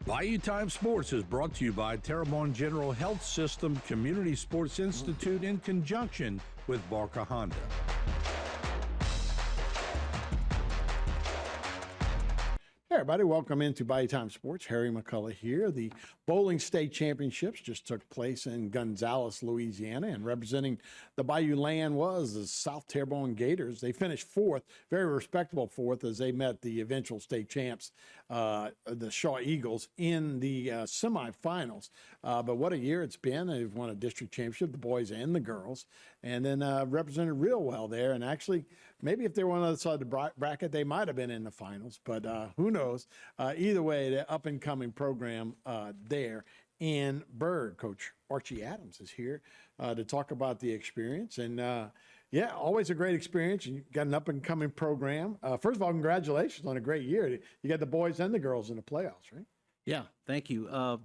Bayou Time Sports is brought to you by Terrebonne General Health System Community Sports Institute in conjunction with Barca Honda. Hey everybody, welcome into Bayou Time Sports. Harry McCullough here. The Bowling State Championships just took place in Gonzales, Louisiana, and representing the Bayou land was the South Terrebonne Gators. They finished fourth, very respectable fourth, as they met the eventual state champs, the Shaw Eagles, in the semifinals. But what a year it's been. They've won a district championship, the boys and the girls, and then represented real well there. And actually, maybe if they were on the other side of the bracket, they might have been in the finals, but who knows? Either way, the up-and-coming program there in Berg. Coach Archie Adams is here to talk about the experience. And, yeah, always a great experience. You got an up-and-coming program. First of all, congratulations on a great year. You got the boys and the girls in the playoffs, right? Yeah, thank you.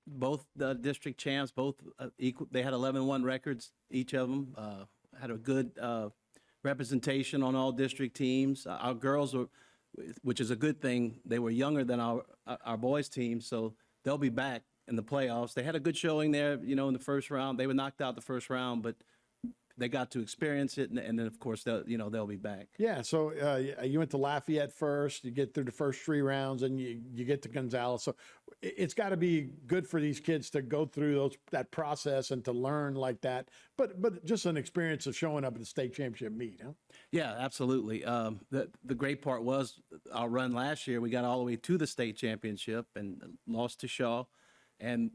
Both the district champs, both equal. They had 11-1 records, each of them. Had a good representation on all district teams. Our girls were, which is a good thing. They were younger than our boys team, so they'll be back in the playoffs. They had a good showing there, in the first round. They were knocked out the first round, but they got to experience it, and then of course they'll be back. Yeah. So you went to Lafayette first. You get through the first three rounds, and you get to Gonzales. So it's got to be good for these kids to go through that process and to learn like that. But just an experience of showing up at the state championship meet, huh? Yeah, absolutely. The great part was our run last year. We got all the way to the state championship and lost to Shaw. And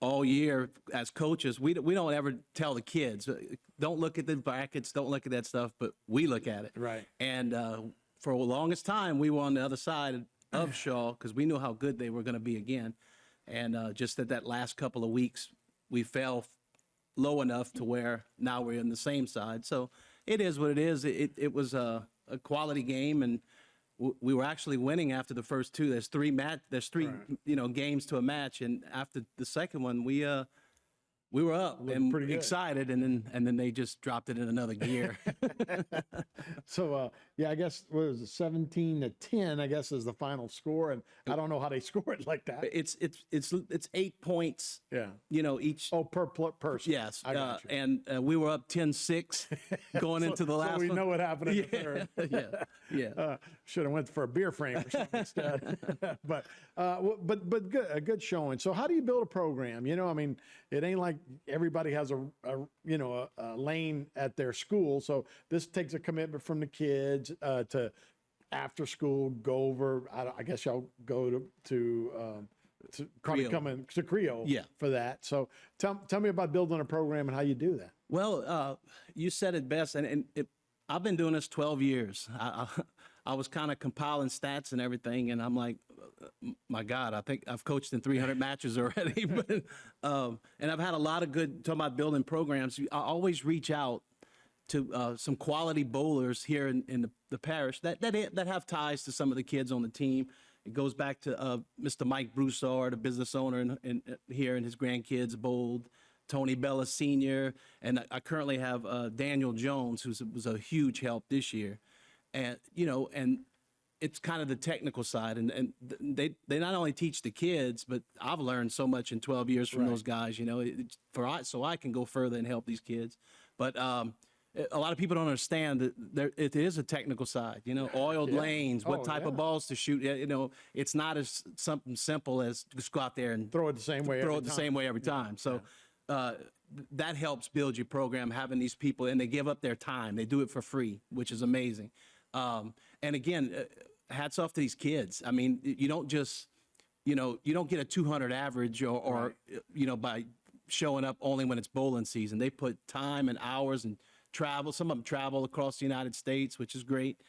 all year as coaches, we don't ever tell the kids, don't look at the brackets, don't look at that stuff, but we look at it. Right. And for the longest time, we were on the other side of Shaw because we knew how good they were going to be again. And just that last couple of weeks, we fell low enough to where now we're in the same side. So it is what it is. It was a quality game, and we were actually winning after the first two. There's three right. Games to a match, and after the second one, we were up and pretty excited, and then they just dropped it in another gear. So yeah, I guess what was it, 17-10? I guess is the final score, and I don't know how they score it like that. It's 8 points. Yeah. Each. Oh, per person. Yes. I got you. And we were up 10-6 going into the last. So we one. know what happened in the third. Yeah. Should have went for a beer frame or something instead. but good, a good showing. So how do you build a program? I mean, it ain't like everybody has a lane at their school. So this takes a commitment from the kids to after school go over. I guess y'all go to Creole. Come in to Creole for that. So tell me about building a program and how you do that. Well, you said it best, and I've been doing this 12 years. I was kind of compiling stats and everything, and I'm like, my God, I think I've coached in 300 matches already. But, and I've had a lot of good, talking about building programs. I always reach out to some quality bowlers here in the parish that have ties to some of the kids on the team. It goes back to Mr. Mike Broussard, a business owner here, and his grandkids bowled. Tony Bella Sr., and I currently have Daniel Jones, who was a huge help this year. And, and it's kind of the technical side. And they not only teach the kids, but I've learned so much in 12 years from those guys, so I can go further and help these kids. But a lot of people don't understand that it is a technical side, oiled lanes, what type of balls to shoot. It's not as something simple as just go out there and throw it the same way every time. So that helps build your program, having these people, and they give up their time. They do it for free, which is amazing. And again, hats off to these kids. I mean, you don't just, you don't get a 200 average or by showing up only when it's bowling season. They put time and hours and travel. Some of them travel across the United States, which is great.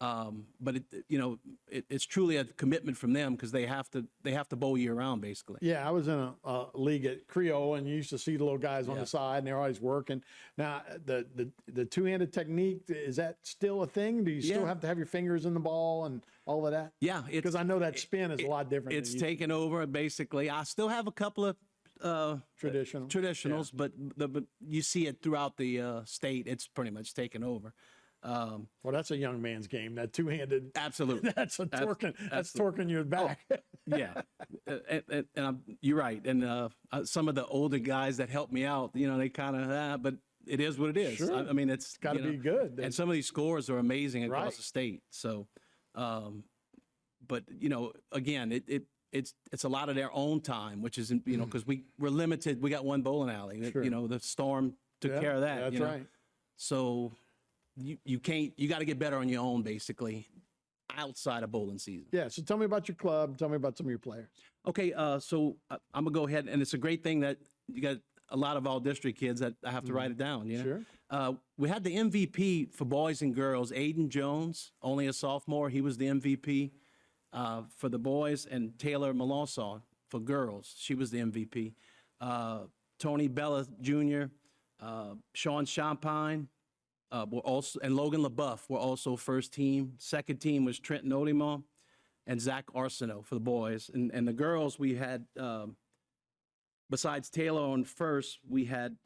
But it's truly a commitment from them because they have to bowl year round, basically. Yeah, I was in a league at Creole, and you used to see the little guys on the side, and they're always working. Now, the two-handed technique, is that still a thing? Do you still have to have your fingers in the ball and all of that? Yeah, because I know that spin is a lot different. It's taken over, basically. I still have a couple of yeah. traditionals, but you see it throughout the state. It's pretty much taken over. Well, that's a young man's game. That two-handed, absolutely. That's torquing your back. Yeah, You're right. And some of the older guys that helped me out, they kind of, but it is what it is. Sure. I mean, it's got to be good. And some of these scores are amazing across Right. the state. So, but again, it's a lot of their own time, which isn't, because we're limited. We got one bowling alley. Sure. The storm took Yeah, care of that. That's right. So you got to get better on your own, basically, outside of bowling season. Yeah. So tell me about your club. Tell me about some of your players. Okay, so I'm gonna go ahead, and it's a great thing that you got a lot of all district kids that I have to write it down. Sure. We had the MVP for boys and girls, Aiden Jones, only a sophomore. He was the MVP for the boys, and Taylor Melanson for girls. She was the MVP. Tony Bella Jr., Sean Champagne, were also, and Logan LaBeouf were also first team. Second team was Trenton Odimon and Zach Arsenault for the boys. And the girls, we had, besides Taylor on first, we had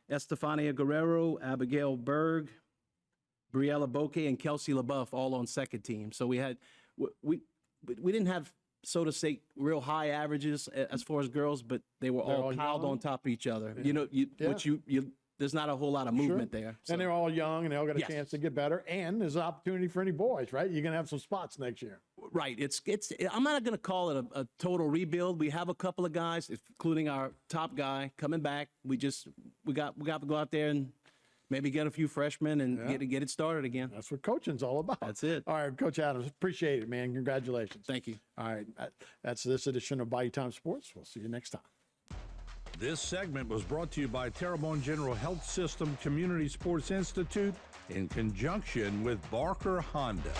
Estefania Guerrero, Abigail Berg, Briella Bokeh, and Kelsey LaBeouf all on second team. So we had, we didn't have, so to say, real high averages as far as girls, but they were all piled young. on top of each other. Yeah. Which there's not a whole lot of movement there. So. And they're all young, and they all got a Yes. chance to get better. And there's an opportunity for any boys, right? You're going to have some spots next year. Right. I'm not going to call it a total rebuild. We have a couple of guys, including our top guy, coming back. We got to go out there and maybe get a few freshmen and get it started again. That's what coaching's all about. That's it. All right, Coach Adams, appreciate it, man. Congratulations. Thank you. All right, that's this edition of Bayou Time Sports. We'll see you next time. This segment was brought to you by Terrebonne General Health System Community Sports Institute in conjunction with Barker Honda.